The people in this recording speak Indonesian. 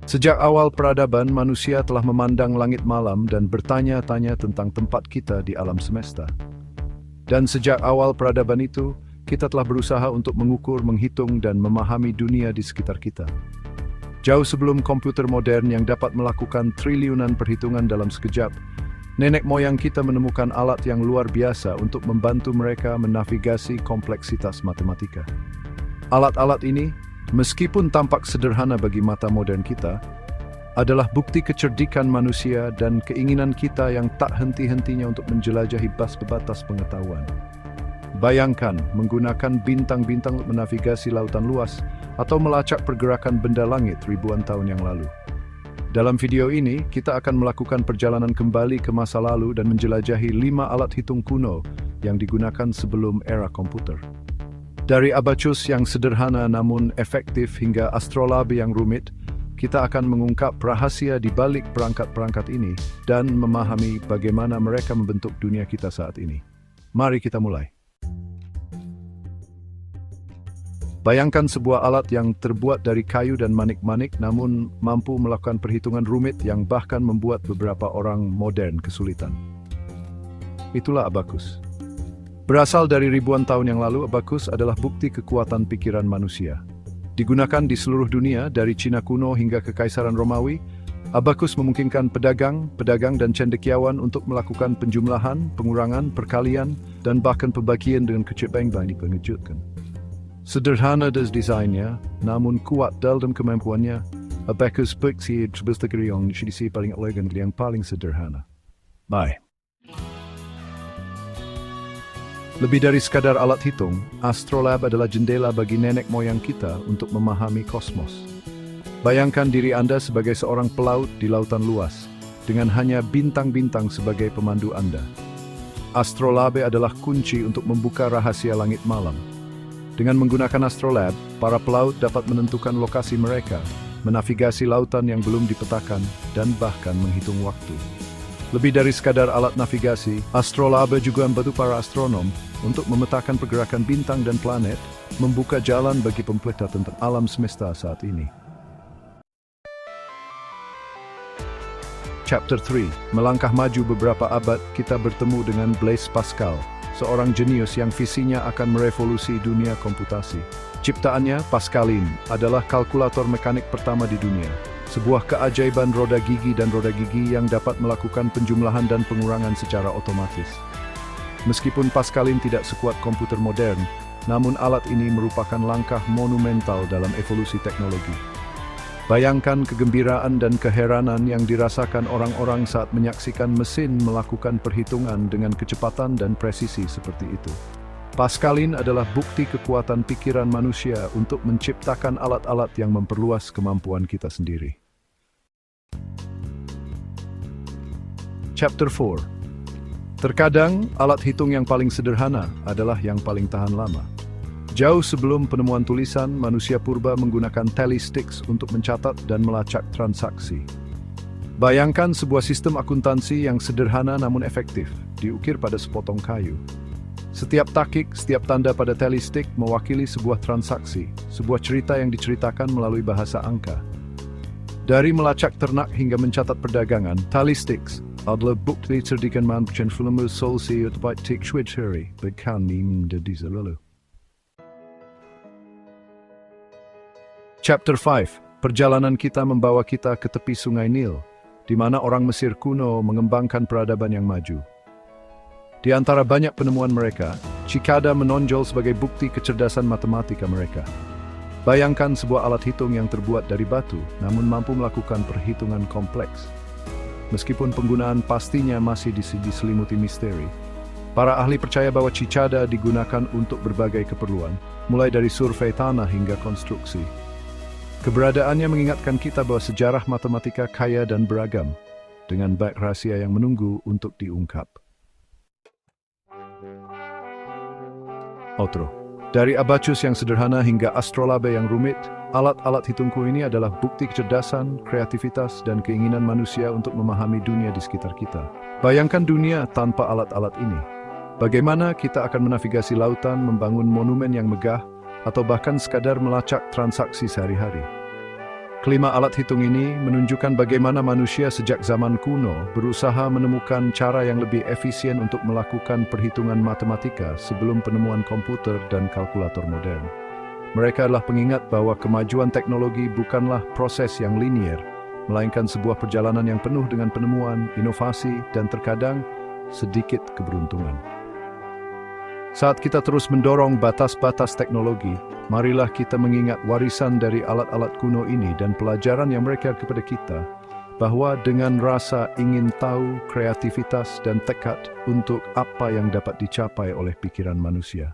Sejak awal peradaban, manusia telah memandang langit malam dan bertanya-tanya tentang tempat kita di alam semesta. Dan sejak awal peradaban itu, kita telah berusaha untuk mengukur, menghitung, dan memahami dunia di sekitar kita. Jauh sebelum komputer modern yang dapat melakukan triliunan perhitungan dalam sekejap, nenek moyang kita menemukan alat yang luar biasa untuk membantu mereka menavigasi kompleksitas matematika. Alat-alat ini, meskipun tampak sederhana bagi mata modern kita, adalah bukti kecerdikan manusia dan keinginan kita yang tak henti-hentinya untuk menjelajahi batas pengetahuan. Bayangkan menggunakan bintang-bintang untuk menavigasi lautan luas atau melacak pergerakan benda langit ribuan tahun yang lalu. Dalam video ini, kita akan melakukan perjalanan kembali ke masa lalu dan menjelajahi 5 alat hitung kuno yang digunakan sebelum era komputer. Dari abacus yang sederhana namun efektif hingga astrolabe yang rumit, kita akan mengungkap rahasia di balik perangkat-perangkat ini dan memahami bagaimana mereka membentuk dunia kita saat ini. Mari kita mulai. Bayangkan sebuah alat yang terbuat dari kayu dan manik-manik namun mampu melakukan perhitungan rumit yang bahkan membuat beberapa orang modern kesulitan. Itulah abacus. Berasal dari ribuan tahun yang lalu, abacus adalah bukti kekuatan pikiran manusia. Digunakan di seluruh dunia, dari Cina kuno hingga Kekaisaran Romawi, abacus memungkinkan pedagang, dan cendekiawan untuk melakukan penjumlahan, pengurangan, perkalian, dan bahkan pembagian dengan kecepatan yang mengejutkan. Sederhana dari desainnya, namun kuat dalam kemampuannya, abacus berisi sebagai yang paling elegan yang paling sederhana. Bye. Lebih dari sekadar alat hitung, astrolabe adalah jendela bagi nenek moyang kita untuk memahami kosmos. Bayangkan diri Anda sebagai seorang pelaut di lautan luas, dengan hanya bintang-bintang sebagai pemandu Anda. Astrolabe adalah kunci untuk membuka rahasia langit malam. Dengan menggunakan astrolabe, para pelaut dapat menentukan lokasi mereka, menavigasi lautan yang belum dipetakan, dan bahkan menghitung waktu. Lebih dari sekadar alat navigasi, astrolabe juga membantu para astronom untuk memetakan pergerakan bintang dan planet, membuka jalan bagi pempelita tentang alam semesta saat ini. Chapter 3. Melangkah maju beberapa abad, kita bertemu dengan Blaise Pascal, seorang jenius yang visinya akan merevolusi dunia komputasi. Ciptaannya, Pascaline, adalah kalkulator mekanik pertama di dunia. Sebuah keajaiban roda gigi yang dapat melakukan penjumlahan dan pengurangan secara otomatis. Meskipun Pascaline tidak sekuat komputer modern, namun alat ini merupakan langkah monumental dalam evolusi teknologi. Bayangkan kegembiraan dan keheranan yang dirasakan orang-orang saat menyaksikan mesin melakukan perhitungan dengan kecepatan dan presisi seperti itu. Pascaline adalah bukti kekuatan pikiran manusia untuk menciptakan alat-alat yang memperluas kemampuan kita sendiri. Chapter 4. Terkadang, alat hitung yang paling sederhana adalah yang paling tahan lama. Jauh sebelum penemuan tulisan, manusia purba menggunakan tally sticks untuk mencatat dan melacak transaksi. Bayangkan sebuah sistem akuntansi yang sederhana namun efektif, diukir pada sepotong kayu. Setiap takik, setiap tanda pada tally stick mewakili sebuah transaksi, sebuah cerita yang diceritakan melalui bahasa angka. Dari melacak ternak hingga mencatat perdagangan, tally sticks adalah bukti cerdikan manusia film solusi untuk tik switchery, bukan menjadi lalu. Chapter 5. Perjalanan kita membawa kita ke tepi sungai Nil, di mana orang Mesir kuno mengembangkan peradaban yang maju. Di antara banyak penemuan mereka, Cicada menonjol sebagai bukti kecerdasan matematika mereka. Bayangkan sebuah alat hitung yang terbuat dari batu, namun mampu melakukan perhitungan kompleks. Meskipun penggunaan pastinya masih diselimuti misteri, para ahli percaya bahwa Cicada digunakan untuk berbagai keperluan, mulai dari survei tanah hingga konstruksi. Keberadaannya mengingatkan kita bahwa sejarah matematika kaya dan beragam, dengan banyak rahasia yang menunggu untuk diungkap. Outro. Dari abacus yang sederhana hingga astrolabe yang rumit, alat-alat hitungku ini adalah bukti kecerdasan, kreativitas, dan keinginan manusia untuk memahami dunia di sekitar kita. Bayangkan dunia tanpa alat-alat ini. Bagaimana kita akan menavigasi lautan, membangun monumen yang megah, atau bahkan sekadar melacak transaksi sehari-hari. Kelima alat hitung ini menunjukkan bagaimana manusia sejak zaman kuno berusaha menemukan cara yang lebih efisien untuk melakukan perhitungan matematika sebelum penemuan komputer dan kalkulator modern. Mereka adalah pengingat bahwa kemajuan teknologi bukanlah proses yang linier, melainkan sebuah perjalanan yang penuh dengan penemuan, inovasi, dan terkadang sedikit keberuntungan. Saat kita terus mendorong batas-batas teknologi, marilah kita mengingat warisan dari alat-alat kuno ini dan pelajaran yang mereka kepada kita, bahwa dengan rasa ingin tahu, kreativitas, dan tekad untuk apa yang dapat dicapai oleh pikiran manusia,